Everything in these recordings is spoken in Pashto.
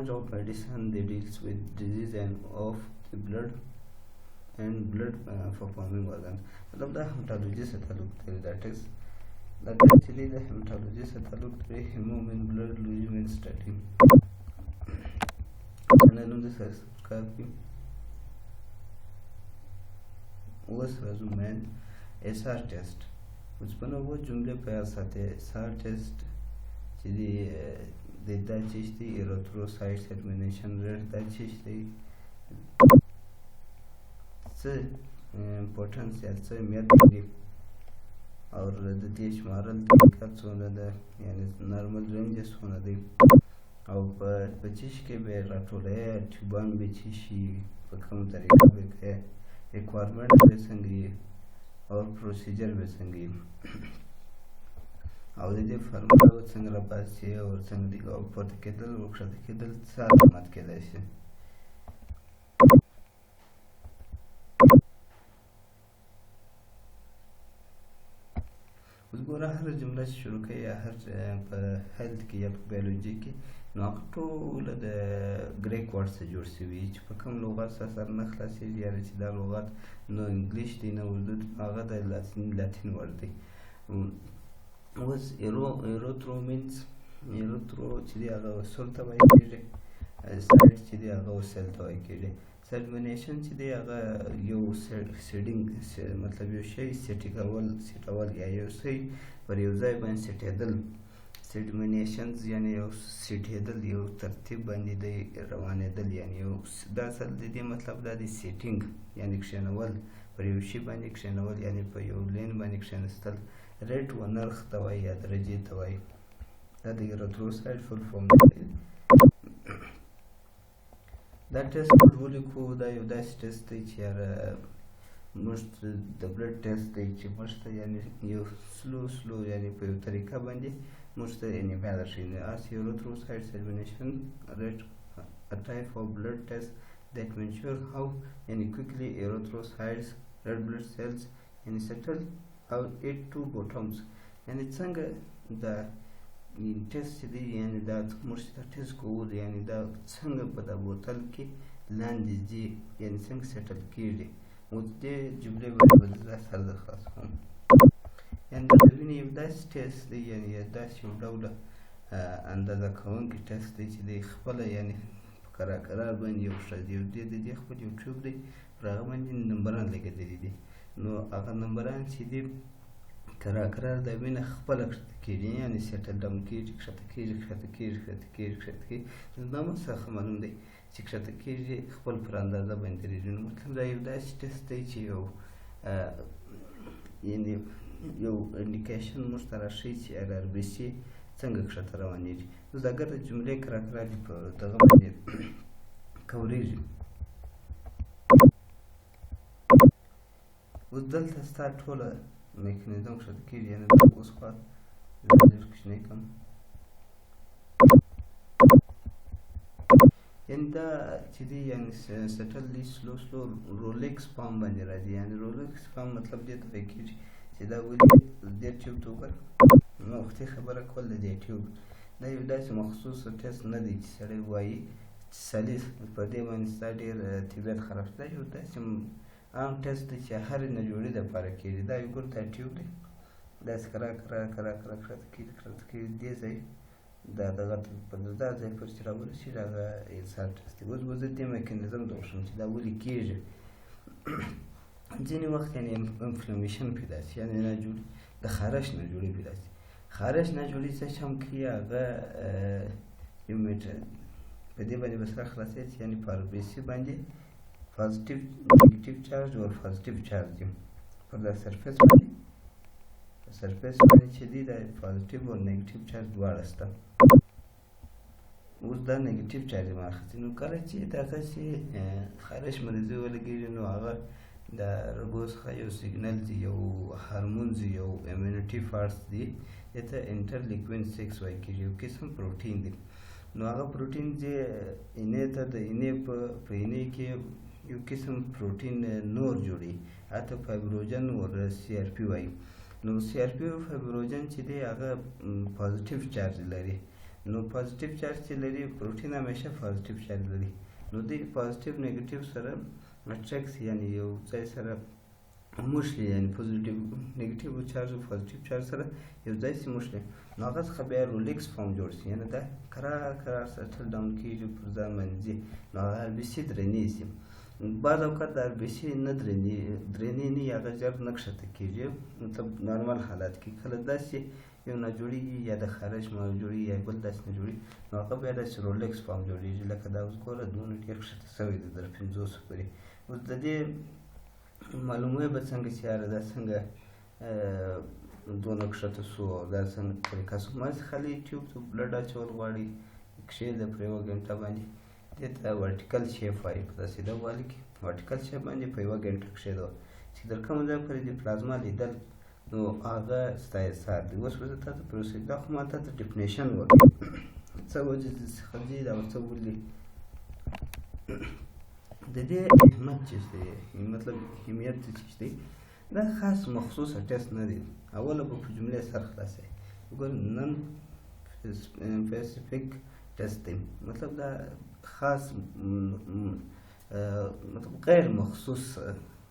branch of medicine that deals with disease and of the blood and blood performing organs. मतलब the hematology से ताल्लुक है, that actually the hematology से ताल्लुक है hemoglobin blood losing and study. And I know this has काफी was man SR test. उस पर ना वो जुमले प्रयास आते हैं SR test चीज़ देता चीज़ थी erythrocyte elimination रहता चीज़ थी से importance या से मेरी और देश मारल का सोना दा यानी normal ranges होना दे और बच्चीश के बे रातोले ट्यूबान बच्चीशी पकम तरीका बे के requirement बे संगी और procedure बे संगी और ये फॉर्मूला वो संग रपास है और संग दिखा ऊपर तक दल वक्र तक दल साथ मत के दाइसे उसको हर जुमला शुरू के या हर हेल्थ की या बायोलॉजी की नॉक्टो लद ग्रीक वर्ड से जुड़ सी हुई पकम लोगात सा सर नखलासी या रचिदा लोगात नो इंग्लिश दी ना उर्दू आगा दा लातिन वर्ड दी was erythro means erythro chidi aga solta vai kire side chidi aga selta vai kire sedmentation chidi aga yo setting मतलब यो शे सेटिकल या यो सही पर यो जाय बन सेटेदल sedmentations यानी यो सेटेदल यो तरतीब बंदी दे रवाने दल यानी यो दासल दे मतलब दा सेटिंग यानी क्षणवल पर यो शे बन क्षणवल यानी पर यो लेन बन क्षणस्थल रेट व नर्ख तवाई या दर्जे तवाई that the erythrocyte full form that test really cool that you test here most the blood test most yani you slow yani पे तरीका बंदी most any machine as erythrocyte elimination rate a type of blood test that measure how yani quickly erythrocytes red blood cells yani settle out it two bottoms and it's sanga the test the yani that most test go yani da sanga pada botal ki land ji yani sanga settle kiri mudde jumle badla sarda khas hum and when if that test the yani that you dawla andaza kawan ki test the khpala yani kara ban yo shadi de khpal youtube de ragaman numberan lege de no agar numberan sidi kara da bina khpala kiri yani setadam kiri kshata nama sa khamalum de kshata kiri khpal pranda da bandiri मतलब da if that test de yo yani yo indication mustarashi agar bisi څنګه kshata rawani نو اگر جمله کरा دي په دغه باندې کوریږي ودلته ستارت ټوله میکانیزم کښته کېږي یعنې اوس خوا ډېر کوچنی کړم یعنې دا چې دی یعنې سټل دی سلو رولیکس فارم باندې راځي یعنې رولیکس فارم مطلب دې ته وایي کېږي چې دا ولې دې ټیوب ته وګوره نو وختي خبره کول د دې ټیوب دا یو داسې مخصوص ټیسټ نه دی چې سړی وایي چې سلیس په دې باندې ستا ډېر طبیعت خراب شي دا یو داسې عام ټیسټ دی چې هر نجوړي دپاره کېږي دا یو ګور دا ټیوب دی داسې کرا کښته کېږي دې ځای دا دغه په دا ځای پورې چې راورسېږي هغه انسان ټیسټ دی اوس به زه دې میکانیزم ته وښیم چې دا ولې کېږي ځینې وخت یعنې انفلمیشن پیدا شي یعنې نجوړي د خارش نجوړي پیدا شي خارش نجوړي څه شی هم کوي هغه یو میټر په دې باندې به سره خلاصېږي یعنې په RBC باندې پازیټیو نیګیټیو چارج او پازیټیو چارج دي پر دا سرفیس باندې چې دی دا پازیټیو او نیګیټیو چارج دواړه شته اوس دا نیګیټیو چارج ما اخیستي نو کله چې دغه چې خارش مریضي ولګېږي نو هغه د رګو څخه یو سیګنل دی یو هارمون دی یو امیونټي فارس دی دته انټرلیکوین 6 وایي کېږي یو قسم پروټین دی نو هغه پروټین چې اینې ته د اینې په اینې کې یو قسم پروټین نور جوړي اته فایبروجن او CRP وایي نو CRP او فایبروجن چې دی هغه پازیټیو چارج لري نو پازیټیو چارج چې لري پروټین همیشه پازیټیو چارج لري، نو دوی پازیټیو نیګیټیو سره اټریکس یعنی یو ځای سره موشلي، یعنی پوزیټیو نیګیټیو چارج او پازیټیو چارج سره یو ځای سي موشلي، نو هغه څخه بیا رولیکس فارم جوړ شي، یعنی دا کرار سټل ډاون کېږي پر ځان باندې ځي، نو هغه ار بي سي درنې شي. بعض اوقات د ار بي سي نه درنې نه هغه ژر نه ښکته کېږي، مطلب نارمل حالات کې کله داسې یو نه جوړېږي یا د خارج ما جوړېږي یا بل داسې نه جوړېږي، نو هغه بیا داسې رولیکس فارم جوړېږي لکه دا اوس ګوره دونه ډېر ښکته سوی دی در 500 پورې. اوس د دې معلوموي به څنګه چې یاره دا څنګه دونه ښکته سو او دا څنګه طریقه سو. بعضې خلک ټیوب ته بلډ اچول غواړي، کښېږده پرې یوه ګنټه باندې، دې ته ورټیکل شیپ وایي، په سیده والي کې ورټیکل شیپ باندې په یوه ګنټه کښېږدوه چې در کومه ځای پورې دې پلازما لیدل، نو هغه ستا احساس دی. اوس به زه تا ته پروسیجر دا خو ما تا ته ډیفینیشن وکړ څه وجې څخه ځي او څه ولې د دې اهمیت چې دی، مطلب اهمیت چې دی دا خاص مخصوصه ټیسټ نه دی. اوله به په جملې سر خلاصوي، وګوره نن سپیسیفیک ټیسټ دی، مطلب دا خاص مطلب غیر مخصوص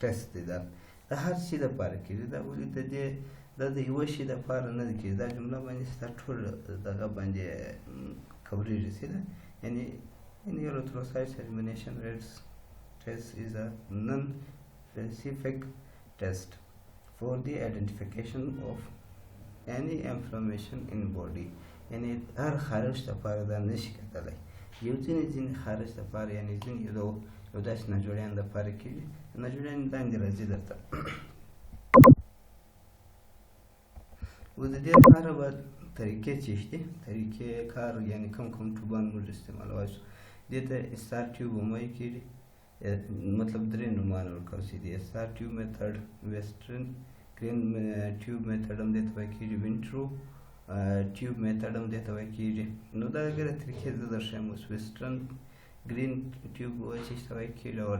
ټیسټ دی، دا د هر شي لپاره کېږي. دا ولې د دې دا د یوه شي لپاره نه دی کېږي، دا جمله باندې ستا ټول دغه باندې کوریږي سیده، یعنی in erythrocyte elimination rates test is a non-specific test for the identification of any inflammation in body. یعنی هر خارج لپاره دا نشي کتلی، یو ځینې خارج لپاره یعنی ځینې یو داسې ناجوړیان لپاره کېږي، ناجوړیان لاندې راځي درته. اوس د دې لپاره به طریقې چې شته، طریقې کار یعنی کوم ټوبان موږ استعمالولی شو، دې ته اسار ټیوب هم وایي کېږي، مطلب درې نومونه ورکول شوي دي، اسار ټیوب میتھډ، ویسټرن ګرین ټیوب میتھډ هم دې ته وایي کېږي، وینټرو ټیوب میتھډ هم دې ته وایي کېږي. نو دا هغه طریقې زه درښیم، اوس ویسټرن ګرین ټیوب چې ته وایي کېږي او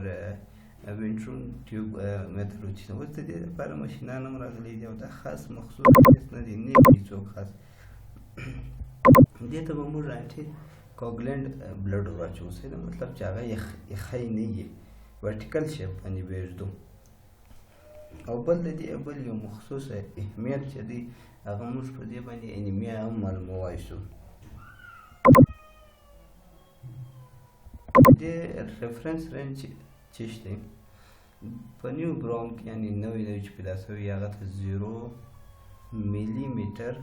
وینټرو ټیوب میتھډ چې اوس د دې لپاره ماشینان هم راغلي دي او دا خاص مخصوص ټیسټ نه دی، نه وي څوک خاص. دې ته به موږ انټي کوګلنټ بلډ ورواچوو، صحیح، مطلب چې هغه یخی نه وي، ورټیکل شیپ باندې به یې ږدو. او بل د دې بل یو مخصوص اهمیت چې دی هغه موږ په دې باندې انیمیا هم معلومولی شو. د ریفرنس رینج چې شته په نیو برام کې، یعنی نوی چې پیدا شوی هغه ته 0 ملي میټر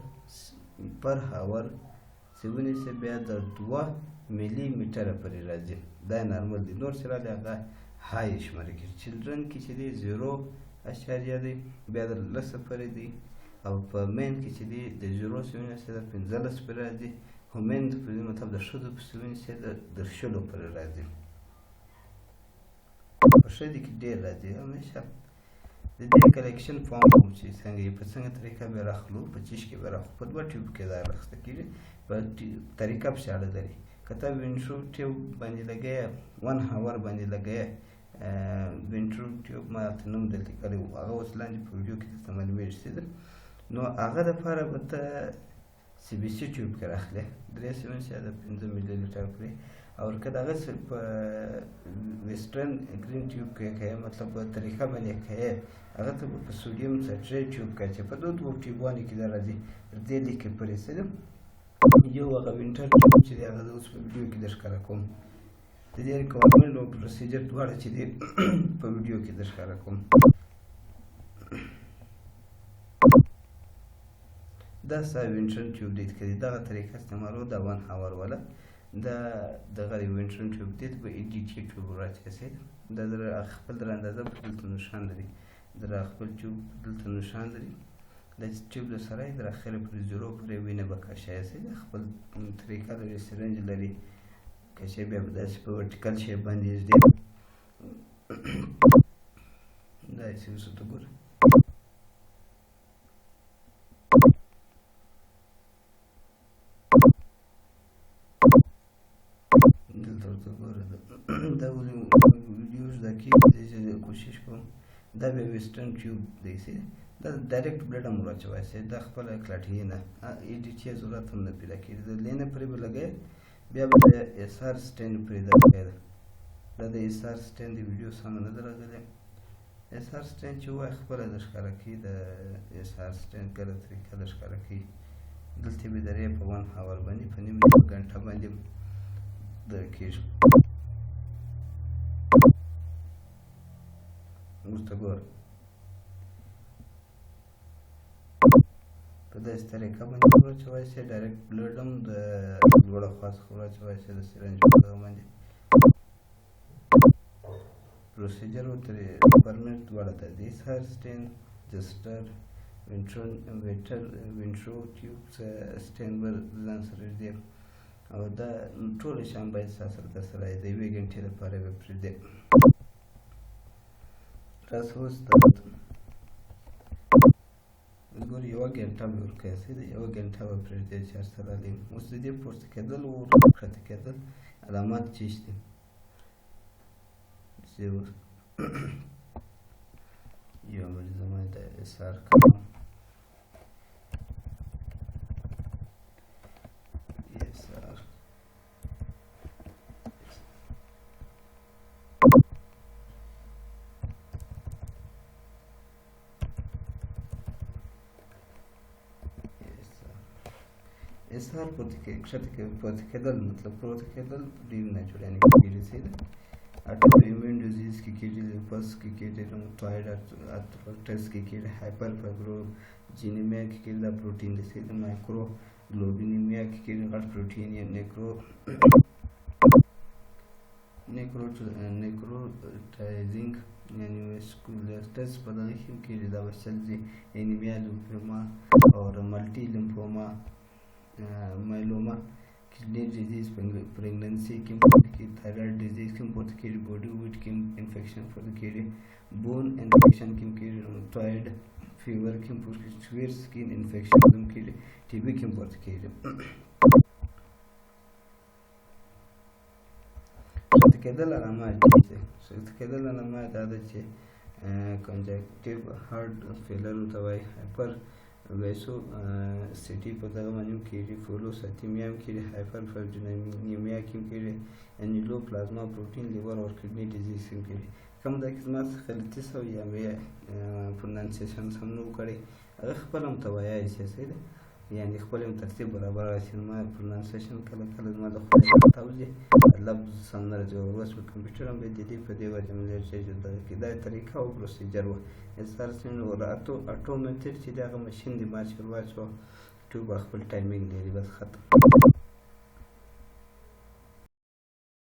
پر هاور چې ونیسي بیا د 2 ملي میټره پورې راځي، دا نارمل دی. نور چې راځي هغه های شماره کېږي. چلډرن کې چې دی 0.0 دی، بیا د 10 پورې دی، او په مین کې چې دی د 0 چې ونیسي د 15 پورې راځي، ومن مطلب د ښځو پسې ونیسي د 10 پورې راځي. په ښځې کې ډېر راځي همیشه. د دې کلیکشن فارم چې څنګه یې په څنګه طریقه به راخلو، په چیش کې به راخلو، په 2 ټیوب کې دا راخسته کېږي، په طریقه پسې اړه لري. که ته وینټرو ټیوب باندې لګوې 1 هاور باندې لګوې، وینټرو ټیوب ما ته نوم دلته کړی و، هغه اوس لاندې په ویډیو کې درته معلومېږي څه، نو هغه دپاره به ته سی بي سي ټیوب کې راخلې 3 د 5 ملي لیټر پورې، او که دغسې په ویسټرن ګرین ټیوب کې کوې، مطلب په طریقه باندې کوې، هغه ته به په سوډیم سټرایټ ټیوب کوې چې په 2 ټیوبانو کې دا راځي تر دې لیکې پورې څه ده. یو هغه وینټر ټیوب چې دی هغه زه اوس په ویډیو کې درښکاره کوم، د دې ریکوایرمنټ او پروسیجر دواړه چې دی په ویډیو کې درښکاره کوم. دا ستا وینټرن ټیوب دی که دی دغه طریقه استعمالو، دا 1 هاور والا دا دغه وینټرن ټیوب دی ته به ای ډي ټي ټیوب راچېسي، دا در خپل در اندازه په دلته نشان لري، در خپل ټیوب دلته نشان لري، دا ټیوب د سره یې در اخره پورې 0 پورې وینه به کشایسي، د خپل طریقه لري، سرنج لري، کشی بیا به داسې په ورټیکل شیپ باندې ږدي. دا یې اوس ته ګوره، دلته ورته ګوره، دا ویډیو زده کېږي چې کوشش کوم. دا بیا ویسټرن ټیوب دی، دا ډایرکټ بلډ هم ورچوای شي دا خپل کلاټي نه ایډیټ یې ضرورت هم نه پیدا کیږي د لینه پرې به لګي بیا به اس ار سټینډ پرې دا د اس ار سټینډ دی ویډیو څنګه نه درغلی اس ار سټینډ چې وای خپل د ښکارا کی د اس ار سټینډ کله طریقه د ښکارا کی دلته به درې په 1 اور باندې په نیم غنټه باندې د کیږي ورته ګور په داسې طریقه باندې ورچوای شي ډایرکټ بلډ هم د لوړه خوا څخه ورچوای شي د سرنج په دغه باندې پروسیجر ورته پرمټ دواړه د اس ار سټینډ جسټر وینټرو ټیوبس سټینډ به ځان سره دی او دا ټول شیان باید سره د سره د یوې غنټې لپاره به پرېږدي تاسو اوس ګورئ یوه غنټه مې ورکړی سي ده یوه غنټه به پرېږدي چې هر څه رالي اوس د دې پورته کېدل او ښکته کېدل علامات چیش دي زه اوس یو منټ زما د اس ار کوم اس ار اس ار پورته کېدل مطلب پورته کېدل ډېر نیچرل یعنې کېږي سي ده اټو ایمیون ډیزیز کې کېږي لپس کې کېږي روماتویډ ارترایټس کې کېږي هایپر فایبروجینیمیا کې کېږي دا پروټین دی سي ده مایکرو ګلوبینیمیا کې کېږي غټ پروټین یا نیکروټایزینګ یعنې ویسکولرټس په دغه کې کېږي دا وشل دي انیمیا لیمفوما او ملټي لیمفوما myeloma kidney disease pregnancy kim thyroid disease kim both kid body weight kim infection for the kid bone infection kim kid rheumatoid fever kim severe skin infection kim kid tb kim both kid کېدل علامات دي چې کېدل علامات دا ده چې کنجکټیو هارت فیلر ته وایي هایپر ویسو سټي په دغه باندې کېږي فولوساتیمیا هم کېږي هایپر فایبروجینیمیا کې هم کېږي انیلو پلازما پروټین لیور او کډني ډیزیز هم کېږي کوم دا کې زما څخه غلطي سوې یا مې پرونانسیشن سم نه و کړی هغه خپل هم ته وایای شي صحیح ده یعنې خپل هم ترتیب برابر راشي زما پرونانسیشن کله کله زما د خدای ته وځي لفظ سم نه راځي اوس په کمپیوټر هم باید د دې په دې وجه مې چې دا طریقه او پروسیجر وه اساسن او اټومیټډ چې دغه ماشین دی ما چې واچو ټوب خپل ټایمینګ لري بس ختم